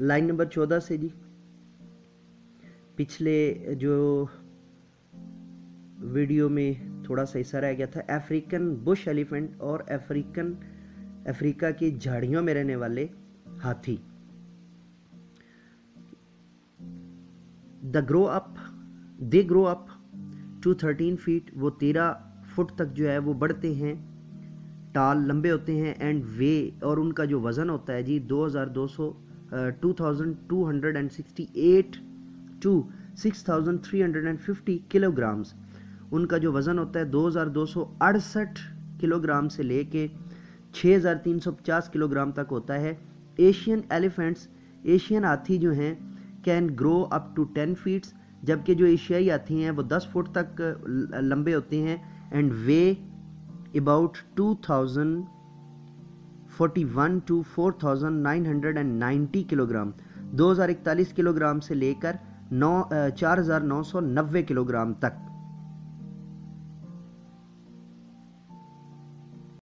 Line number 14 से जी, पिछले जो वीडियो में थोड़ा सा हिस्सा रह गया था, अफ्रीकन बुश एलिफेंट और अफ्रीका की झाड़ियों में रहने वाले हाथी। They grow up to 13 feet, वो 13 फुट तक जो है वो बढ़ते हैं, टाल लंबे होते हैं, एंड वे और उनका जो वज़न होता है जी 2268 टू 6350 किलोग्राम्स। उनका जो वज़न होता है 2268 किलोग्राम से लेके 6350 किलोग्राम तक होता है। एशियन हाथी जो हैं can grow up to 10 feets, जबकि जो एशियाई हाथी हैं वो 10 फुट तक लंबे होते हैं, and weigh about 2041 to 4990 kilogram, 2041 kilogram से लेकर 4990 किलोग्राम तक।